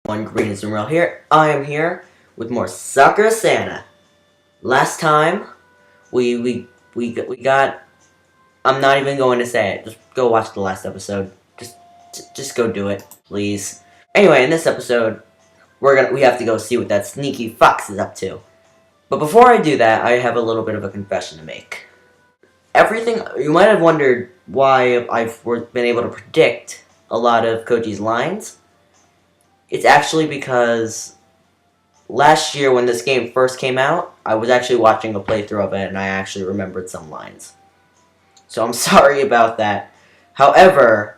One green is real here. I am here with more Sakura Santa. Last time we got. I'm not even going to say it. Just go watch the last episode. Just go do it, please. Anyway, in this episode, we have to go see what that sneaky fox is up to. But before I do that, I have a little bit of a confession to make. Everything you might have wondered why I've been able to predict a lot of Koji's lines. It's actually because last year when this game first came out, I was actually watching a playthrough of it and I actually remembered some lines. So I'm sorry about that. However,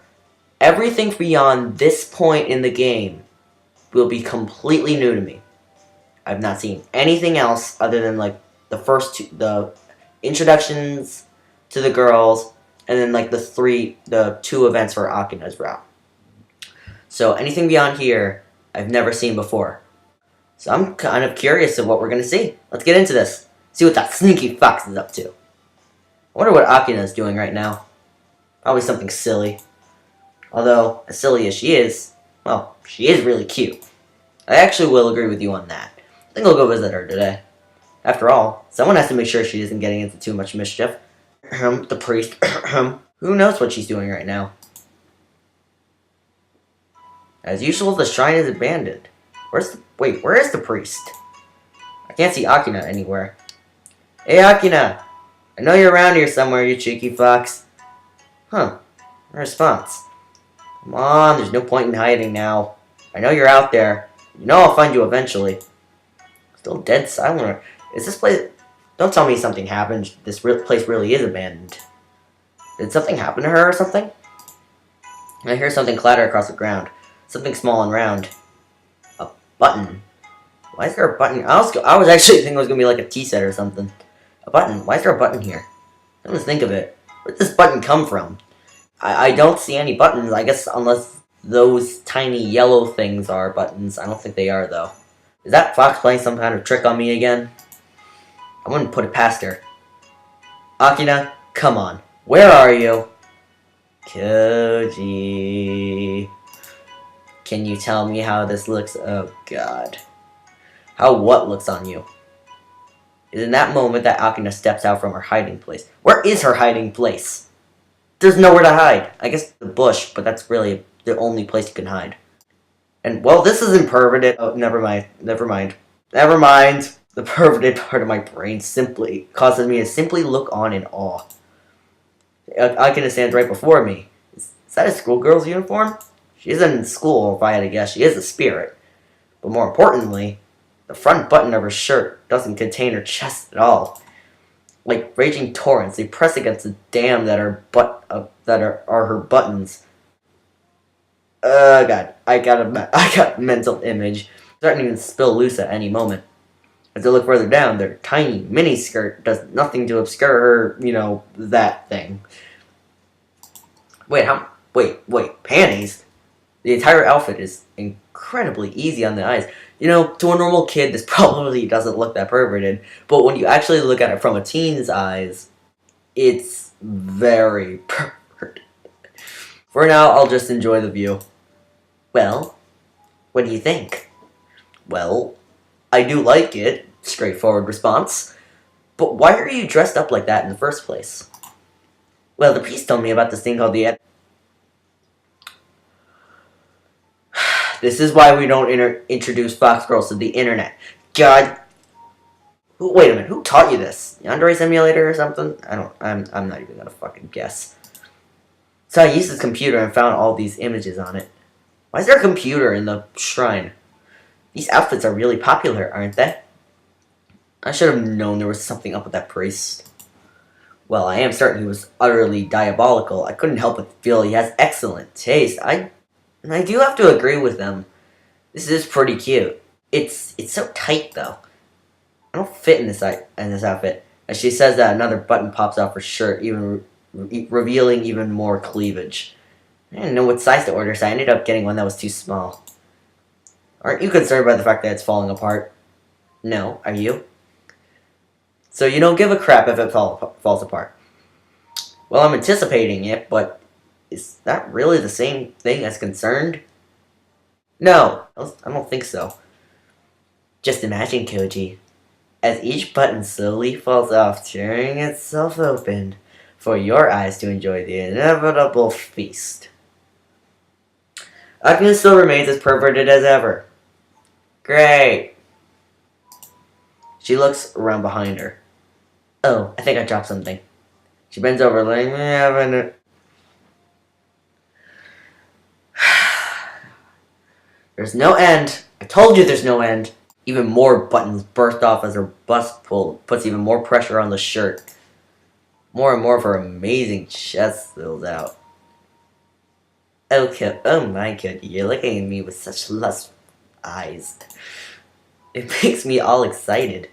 everything beyond this point in the game will be completely new to me. I've not seen anything else other than like the introductions to the girls and then like the two events for Akina's route. So anything beyond here, I've never seen before. So I'm kind of curious of what we're going to see. Let's get into this. See what that sneaky fox is up to. I wonder what Akina is doing right now. Probably something silly. Although, as silly as she is, well, she is really cute. I actually will agree with you on that. I think I'll go visit her today. After all, someone has to make sure she isn't getting into too much mischief. The priest. Who knows what she's doing right now? As usual, the shrine is abandoned. Where is the priest? I can't see Akina anywhere. Hey, Akina! I know you're around here somewhere, you cheeky fox. Huh. No response. Come on, there's no point in hiding now. I know you're out there. You know I'll find you eventually. Still dead silent. Is this place... Don't tell me something happened. This place really is abandoned. Did something happen to her or something? I hear something clatter across the ground. Something small and round. A button. Why is there a button? I was actually thinking it was going to be like a tea set or something. A button. Why is there a button here? Come to think of it. Where did this button come from? I don't see any buttons. I guess unless those tiny yellow things are buttons. I don't think they are, though. Is that fox playing some kind of trick on me again? I wouldn't put it past her. Akina, come on. Where are you? Koji... Can you tell me how this looks? Oh, God. How what looks on you? It's in that moment that Akina steps out from her hiding place. Where is her hiding place? There's nowhere to hide. I guess the bush, but that's really the only place you can hide. And, well, this isn't perverted. Oh, never mind. The perverted part of my brain simply causes me to simply look on in awe. Akina stands right before me. Is that a schoolgirl's uniform? She isn't in school, if I had to guess. She is a spirit. But more importantly, the front button of her shirt doesn't contain her chest at all. Like raging torrents, they press against the dam that are her buttons. God, I got a mental image. Threatening to spill loose at any moment. As I look further down, their tiny mini skirt does nothing to obscure her, that thing. Wait, panties? The entire outfit is incredibly easy on the eyes. To a normal kid, this probably doesn't look that perverted. But when you actually look at it from a teen's eyes, it's very perverted. For now, I'll just enjoy the view. Well, what do you think? Well, I do like it. Straightforward response. But why are you dressed up like that in the first place? Well, the priest told me about this thing called the... This is why we don't introduce fox girls to the internet. God. Wait a minute. Who taught you this? Yandere Simulator or something? I'm not even gonna fucking guess. So I used this computer and found all these images on it. Why is there a computer in the shrine? These outfits are really popular, aren't they? I should have known there was something up with that priest. Well, I am certain he was utterly diabolical. I couldn't help but feel he has excellent taste. I do have to agree with them. This is pretty cute. It's so tight, though. I don't fit in this outfit. As she says that, another button pops off her shirt, revealing even more cleavage. I didn't know what size to order, so I ended up getting one that was too small. Aren't you concerned by the fact that it's falling apart? No, are you? So you don't give a crap if it falls apart. Well, I'm anticipating it, but is that really the same thing as concerned? No, I don't think so. Just imagine, Koji, as each button slowly falls off, tearing itself open for your eyes to enjoy the inevitable feast. Akina still remains as perverted as ever. Great. She looks around behind her. Oh, I think I dropped something. She bends over, letting me have an... There's no end. I told you there's no end. Even more buttons burst off as her bust puts even more pressure on the shirt. More and more of her amazing chest spills out. Okay, oh my god, you're looking at me with such lust eyes. It makes me all excited.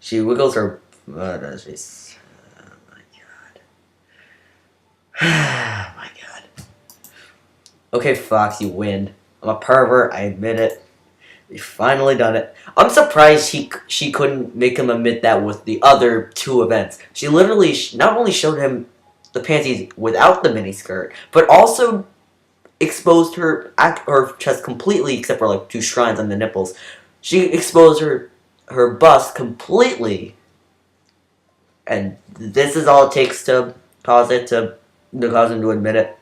She wiggles her butt as she... Oh my god. Oh my god. Okay, Fox, you win. I'm a pervert, I admit it. You've finally done it. I'm surprised she couldn't make him admit that with the other two events. She literally not only showed him the panties without the miniskirt, but also exposed her chest completely, except for like 2 shrines on the nipples. She exposed her bust completely, and this is all it takes to cause him to admit it.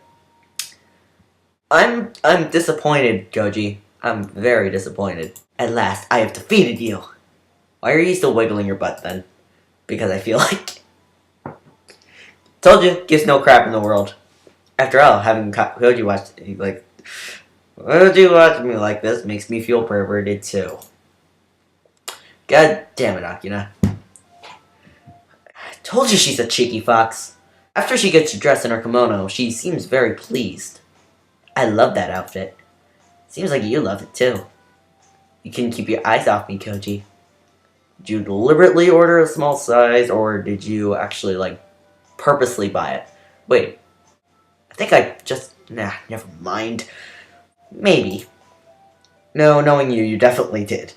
I'm disappointed, Goji. I'm very disappointed. At last, I have defeated you. Why are you still wiggling your butt then? Because I feel like... Told you, gives no crap in the world. After all, having Koji watch like... Koji watch me like this makes me feel perverted too. God damn it, Akina. I told you she's a cheeky fox. After she gets dressed in her kimono, she seems very pleased. I love that outfit. Seems like you love it too. You couldn't keep your eyes off me, Koji. Did you deliberately order a small size, or did you actually, like, purposely buy it? Wait. I think I just... Nah, never mind. Maybe. No, knowing you, you definitely did.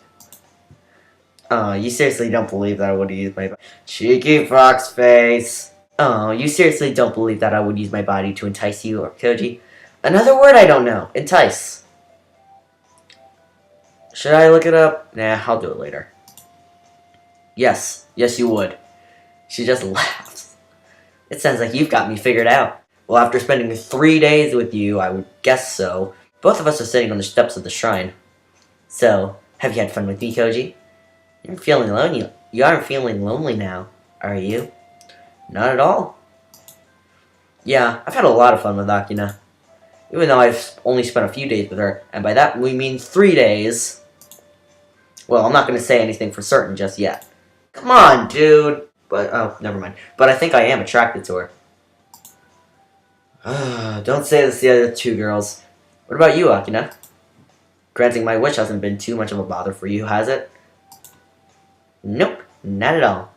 You seriously don't believe that I would use my... Cheeky fox face. You seriously don't believe that I would use my body to entice you, or Koji? Another word I don't know. Entice. Should I look it up? Nah, I'll do it later. Yes. Yes, you would. She just laughs. It sounds like you've got me figured out. Well, after spending 3 days with you, I would guess so. Both of us are sitting on the steps of the shrine. So, have you had fun with me, Koji? You're feeling lonely. You aren't feeling lonely now, are you? Not at all. Yeah, I've had a lot of fun with Akina. Even though I've only spent a few days with her, and by that we mean 3 days. Well, I'm not going to say anything for certain just yet. Come on, dude. But, oh, never mind. But I think I am attracted to her. Don't say this to the other 2 girls. What about you, Akina? Granting my wish hasn't been too much of a bother for you, has it? Nope, not at all.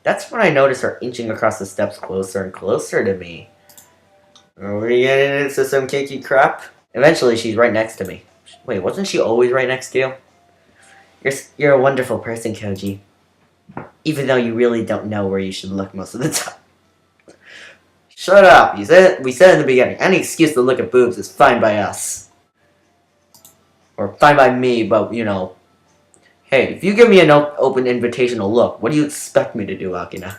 That's when I noticed her inching across the steps closer and closer to me. Are we getting into some kinky crap? Eventually, she's right next to me. Wait, wasn't she always right next to you? You're a wonderful person, Koji. Even though you really don't know where you should look most of the time. Shut up! We said in the beginning, any excuse to look at boobs is fine by us. Or fine by me, but, you know... Hey, if you give me an open invitational look, what do you expect me to do, Akina?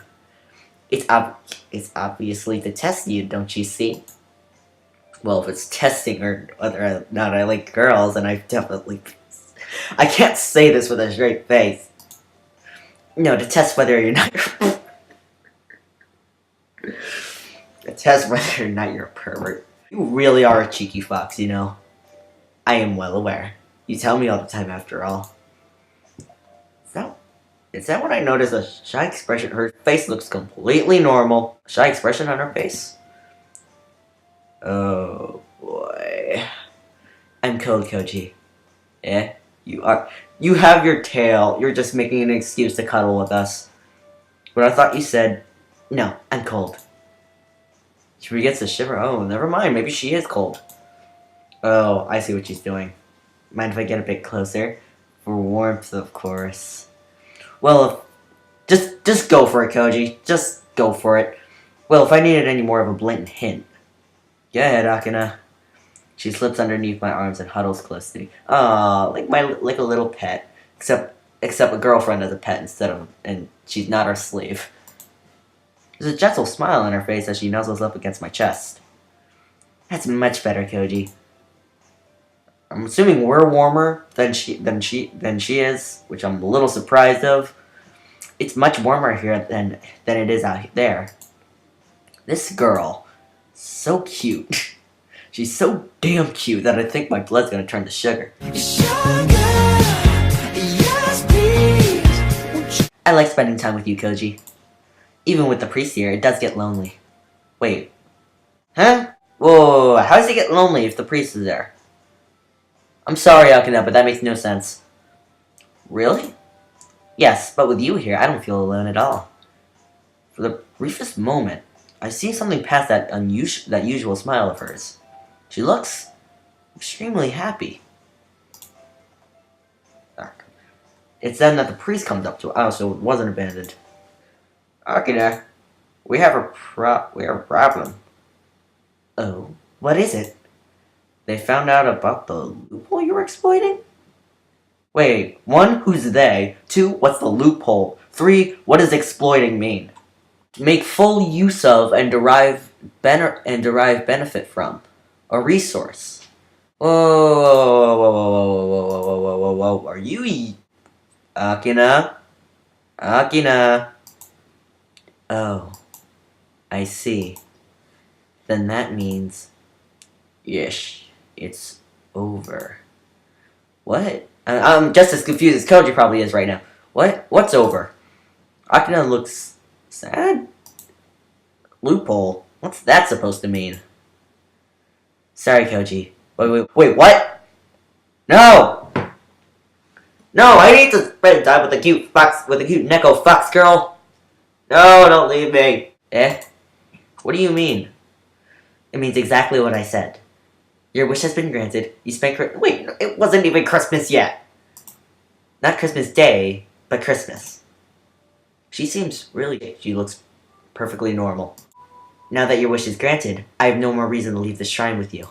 It's obviously to test you, don't you see? Well, if it's testing or whether or not I like girls, then I definitely... I can't say this with a straight face. No, to test whether you're not... to test whether or not you're a pervert. You really are a cheeky fox, you know. I am well aware. You tell me all the time, after all. Is that what I noticed? A shy expression. Her face looks completely normal. A shy expression on her face. Oh boy. I'm cold, Koji. Yeah, you are. You have your tail. You're just making an excuse to cuddle with us. But I thought you said, no, I'm cold. She begins to shiver. Oh, never mind. Maybe she is cold. Oh, I see what she's doing. Mind if I get a bit closer? For warmth, of course. Well, just go for it, Koji. Just go for it. Well, if I needed any more of a blatant hint. Go ahead, Akina. She slips underneath my arms and huddles close to me. Aw, like a little pet. Except a girlfriend as a pet and she's not our slave. There's a gentle smile on her face as she nuzzles up against my chest. That's much better, Koji. I'm assuming we're warmer than she is, which I'm a little surprised of. It's much warmer here than it is out there. This girl, so cute. She's so damn cute that I think my blood's gonna turn to sugar. I like spending time with you, Koji. Even with the priest here, it does get lonely. Wait. Huh? Whoa, how does it get lonely if the priest is there? I'm sorry, Akina, but that makes no sense. Really? Yes, but with you here, I don't feel alone at all. For the briefest moment, I see something past that usual smile of hers. She looks extremely happy. It's then that the priest comes up to us. Oh, so it wasn't abandoned. Akina, we have a problem. Oh, what is it? They found out about the loophole you were exploiting? Wait, 1, who's they? 2, what's the loophole? 3, what does exploiting mean? Make full use of and derive benefit from. A resource. Whoa. Are you Akina? Akina. Oh, I see. Then that means, yes, it's over. What? I'm just as confused as Koji probably is right now. What? What's over? Akina looks sad? Loophole? What's that supposed to mean? Sorry, Koji. Wait, what? No! No, I need to spend time with the cute Neko fox girl. No, don't leave me. Eh? What do you mean? It means exactly what I said. Your wish has been granted. You spent wait, it wasn't even Christmas yet. Not Christmas Day, but Christmas. She seems really... She looks perfectly normal. Now that your wish is granted, I have no more reason to leave the shrine with you.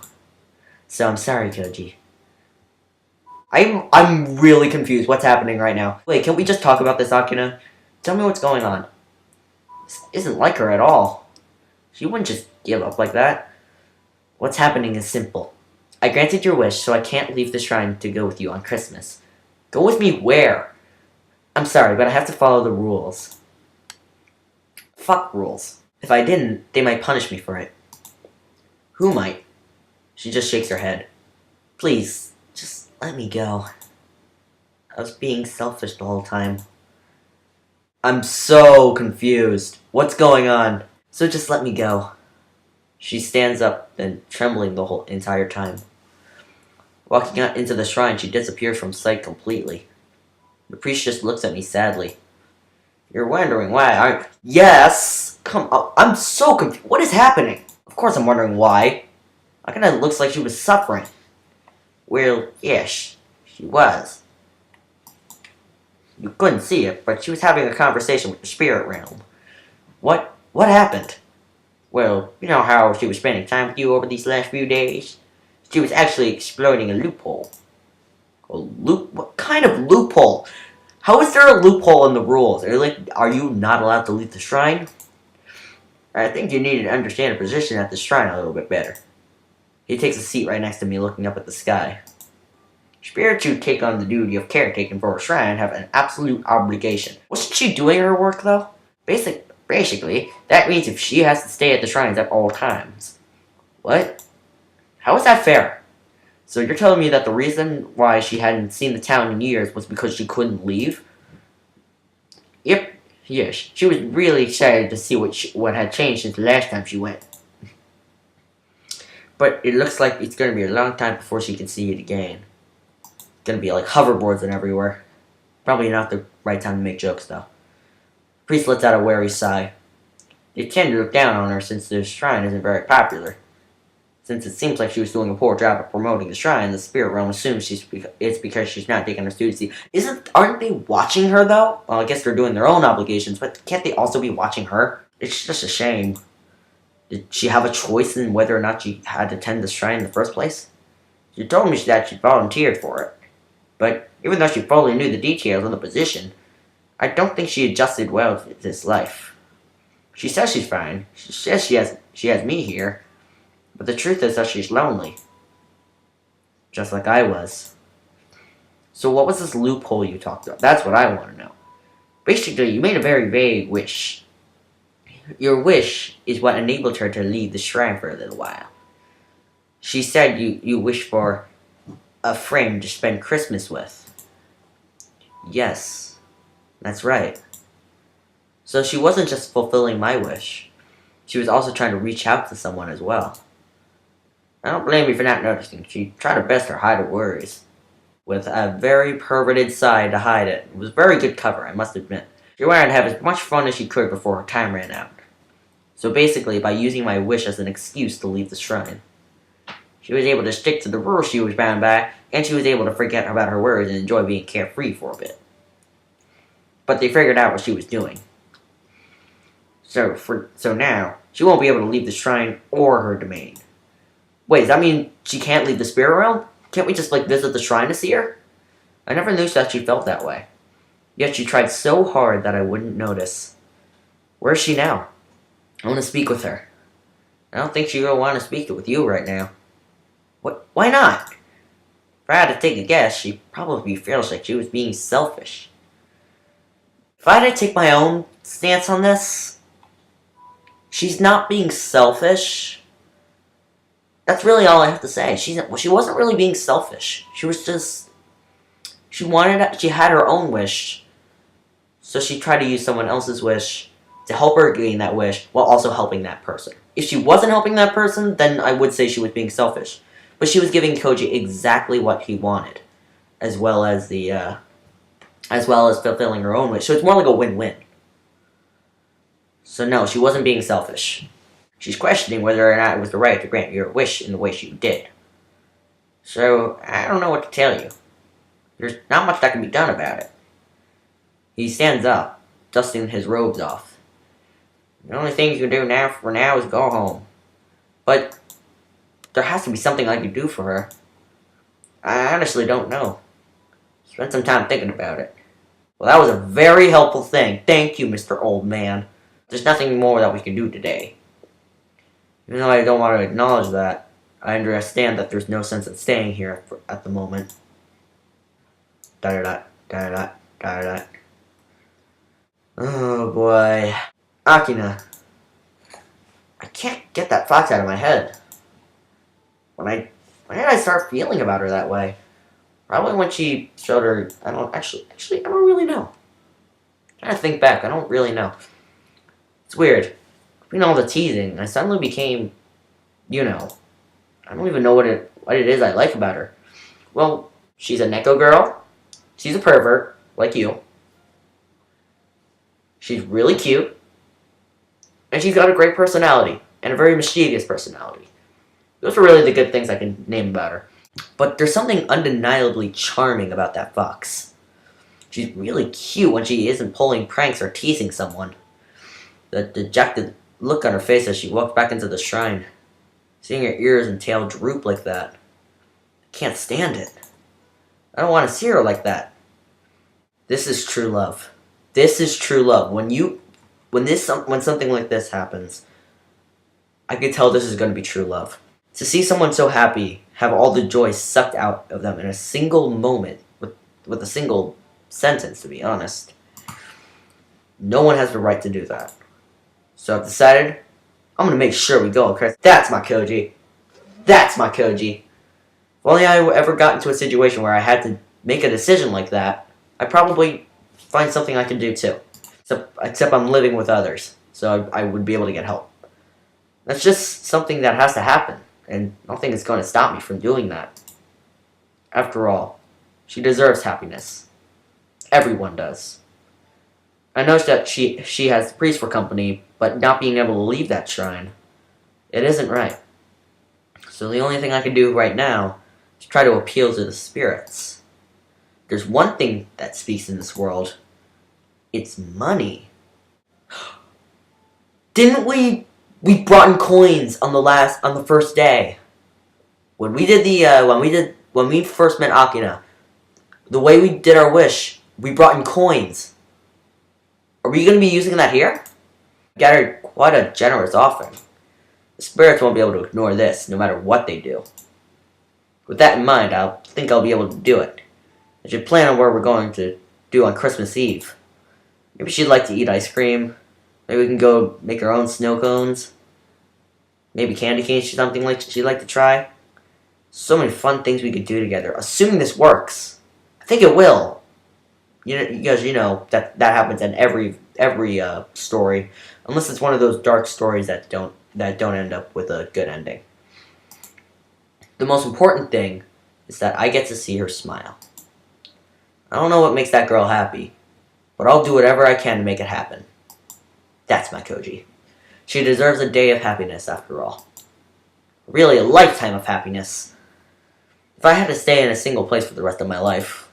So I'm sorry, Koji. I'm really confused. What's happening right now? Wait, can we just talk about this, Akina? Tell me what's going on. This isn't like her at all. She wouldn't just give up like that. What's happening is simple. I granted your wish, so I can't leave the shrine to go with you on Christmas. Go with me where? I'm sorry, but I have to follow the rules. Fuck rules. If I didn't, they might punish me for it. Who might? She just shakes her head. Please, just let me go. I was being selfish the whole time. I'm so confused. What's going on? So just let me go. She stands up, then trembling the whole entire time. Walking out into the shrine, she disappears from sight completely. The priest just looks at me sadly. You're wondering why, aren't you? Yes! Come on, I'm so confused. What is happening? Of course I'm wondering why. Akina looks like she was suffering. Well, yes, she was. You couldn't see it, but she was having a conversation with the spirit realm. What happened? Well, you know how she was spending time with you over these last few days? She was actually exploiting a loophole. What kind of loophole? How is there a loophole in the rules? Are you not allowed to leave the shrine? I think you need to understand the position at the shrine a little bit better. He takes a seat right next to me, looking up at the sky. Spirits who take on the duty of caretaking for a shrine have an absolute obligation. Wasn't she doing her work, though? Basically, that means if she has to stay at the shrines at all times. What? How is that fair? So you're telling me that the reason why she hadn't seen the town in years was because she couldn't leave? Yep. Yes. She was really excited to see what had changed since the last time she went. But it looks like it's going to be a long time before she can see it again. It's going to be like hoverboards and everywhere. Probably not the right time to make jokes, though. Priest lets out a wary sigh. They tend to look down on her since the shrine isn't very popular. Since it seems like she was doing a poor job of promoting the shrine, the spirit realm assumes it's because she's not taking her students. Aren't they watching her, though? Well, I guess they're doing their own obligations, but can't they also be watching her? It's just a shame. Did she have a choice in whether or not she had to attend the shrine in the first place? She told me that she volunteered for it. But even though she fully knew the details of the position, I don't think she adjusted well to this life. She says she's fine. She says she has me here. But the truth is that she's lonely. Just like I was. So what was this loophole you talked about? That's what I want to know. Basically, you made a very vague wish. Your wish is what enabled her to leave the shrine for a little while. She said you wish for a friend to spend Christmas with. Yes, that's right. So she wasn't just fulfilling my wish. She was also trying to reach out to someone as well. I don't blame you for not noticing. She tried her best to hide her worries. With a very perverted side to hide it. It was very good cover, I must admit. She wanted to have as much fun as she could before her time ran out. So basically, by using my wish as an excuse to leave the shrine. She was able to stick to the rules she was bound by, and she was able to forget about her worries and enjoy being carefree for a bit. But they figured out what she was doing. So now, she won't be able to leave the shrine or her domain. Wait, does that mean she can't leave the spirit realm? Can't we just, visit the shrine to see her? I never knew that she felt that way. Yet she tried so hard that I wouldn't notice. Where is she now? I want to speak with her. I don't think she's going to want to speak with you right now. What? Why not? If I had to take a guess, she'd probably feel like she was being selfish. If I had to take my own stance on this, she's not being selfish. That's really all I have to say. She wasn't really being selfish. She was just... She had her own wish. So she tried to use someone else's wish to help her gain that wish while also helping that person. If she wasn't helping that person, then I would say she was being selfish. But she was giving Koji exactly what he wanted. As well as fulfilling her own wish. So it's more like a win-win. So no, she wasn't being selfish. She's questioning whether or not it was the right to grant your wish in the way she did. So, I don't know what to tell you. There's not much that can be done about it. He stands up, dusting his robes off. The only thing you can do for now is go home. But there has to be something I can do for her. I honestly don't know. Spend some time thinking about it. Well, that was a very helpful thing. Thank you, Mr. Old Man. There's nothing more that we can do today. Even though I don't want to acknowledge that, I understand that there's no sense in staying here at the moment. Da-da-da. Oh boy. Akina. I can't get that thought out of my head. When did I start feeling about her that way? Probably when she showed her... I don't really know. I'm trying to think back. I don't really know. It's weird. Between all the teasing, I suddenly became, I don't even know what it is I like about her. Well, she's a Neko girl. She's a pervert, like you. She's really cute. And she's got a great personality, and a very mischievous personality. Those are really the good things I can name about her. But there's something undeniably charming about that fox. She's really cute when she isn't pulling pranks or teasing someone. The dejected look on her face as she walked back into the shrine. Seeing her ears and tail droop like that. I can't stand it. I don't want to see her like that. This is true love. This is true love. When something like this happens, I can tell this is going to be true love. To see someone so happy, have all the joy sucked out of them in a single moment, with a single sentence, to be honest. No one has the right to do that. So I've decided, I'm going to make sure we go, Chris. That's my Koji. That's my Koji. If only I ever got into a situation where I had to make a decision like that, I'd probably find something I could do too. Except I'm living with others, so I would be able to get help. That's just something that has to happen, and nothing is going to stop me from doing that. After all, she deserves happiness. Everyone does. I know that she has the priest for company, but not being able to leave that shrine, it isn't right. So the only thing I can do right now is try to appeal to the spirits. There's one thing that speaks in this world. It's money. Didn't we brought in coins on the first day? when we did when we first met Akina, the way we did our wish, we brought in coins. Are we going to be using that here? Gathered quite a generous offering. The spirits won't be able to ignore this, no matter what they do. With that in mind, I think I'll be able to do it. I should plan on what we're going to do on Christmas Eve. Maybe she'd like to eat ice cream. Maybe we can go make our own snow cones. Maybe candy canes, something like she'd like to try. So many fun things we could do together, assuming this works. I think it will. Because you know that happens in every story, unless it's one of those dark stories that don't end up with a good ending. The most important thing is that I get to see her smile. I don't know what makes that girl happy, but I'll do whatever I can to make it happen. That's my Koji. She deserves a day of happiness after all. Really, a lifetime of happiness. If I had to stay in a single place for the rest of my life,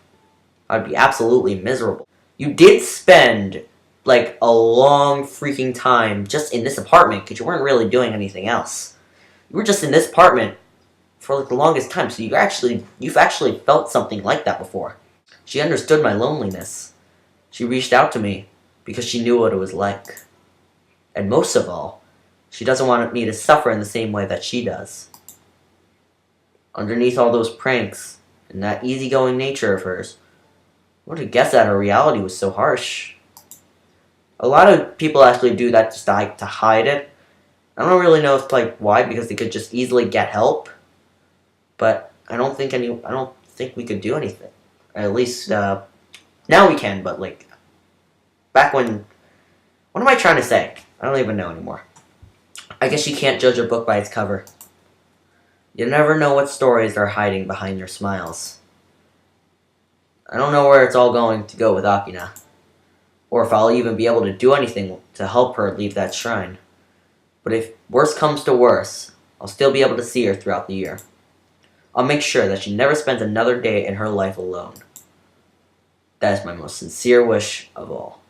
I'd be absolutely miserable. You did spend, like, a long freaking time just in this apartment because you weren't really doing anything else. You were just in this apartment for, like, the longest time, so you've actually felt something like that before. She understood my loneliness. She reached out to me because she knew what it was like. And most of all, she doesn't want me to suffer in the same way that she does. Underneath all those pranks and that easygoing nature of hers, I would have guessed that her reality was so harsh. A lot of people actually do that just to hide it. I don't really know if why, because they could just easily get help. But I don't think we could do anything. Or at least now we can, but back when, what am I trying to say? I don't even know anymore. I guess you can't judge a book by its cover. You never know what stories are hiding behind your smiles. I don't know where it's all going to go with Akina, or if I'll even be able to do anything to help her leave that shrine. But if worse comes to worse, I'll still be able to see her throughout the year. I'll make sure that she never spends another day in her life alone. That is my most sincere wish of all.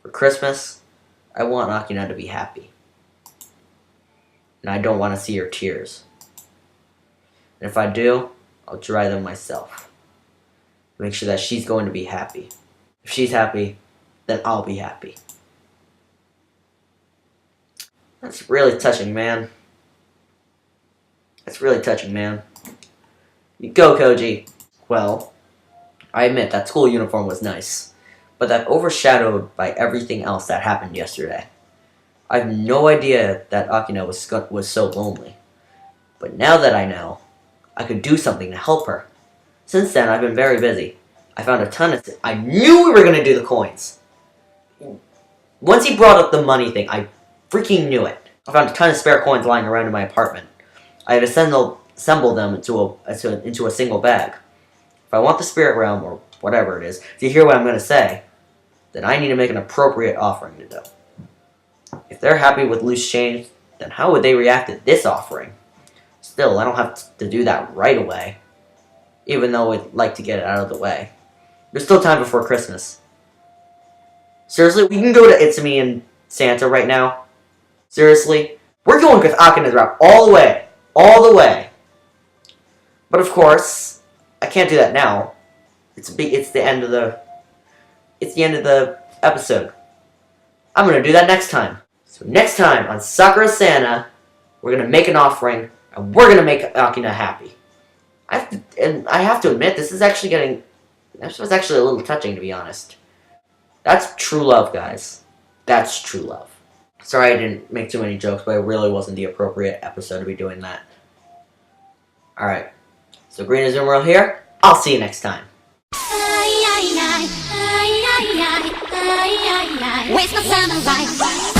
For Christmas, I want Akina to be happy. And I don't want to see her tears. And if I do, I'll dry them myself. Make sure that she's going to be happy. If she's happy, then I'll be happy. That's really touching, man. That's really touching, man. You go, Koji. Well, I admit that school uniform was nice, but that overshadowed by everything else that happened yesterday. I have no idea that Akina was so lonely. But now that I know, I could do something to help her. Since then, I've been very busy. I found a ton of... I knew we were going to do the coins! Once he brought up the money thing, I freaking knew it. I found a ton of spare coins lying around in my apartment. I had assembled them into a single bag. If I want the spirit realm, or whatever it is, to hear what I'm going to say, then I need to make an appropriate offering to them. If they're happy with loose change, then how would they react to this offering? Still, I don't have to do that right away, even though I'd like to get it out of the way. There's still time before Christmas. Seriously, we can go to Itsumi and Santa right now? Seriously? We're going with Akina's route all the way. All the way. But of course, I can't do that now. It's the end of the episode. I'm gonna do that next time. So next time on Sakura Santa, we're gonna make an offering and we're gonna make Akina happy. I have to admit, this was actually a little touching, to be honest. That's true love, guys. That's true love. Sorry I didn't make too many jokes, but it really wasn't the appropriate episode to be doing that. Alright. So Green is Emerald here. I'll see you next time. Waste my summer life.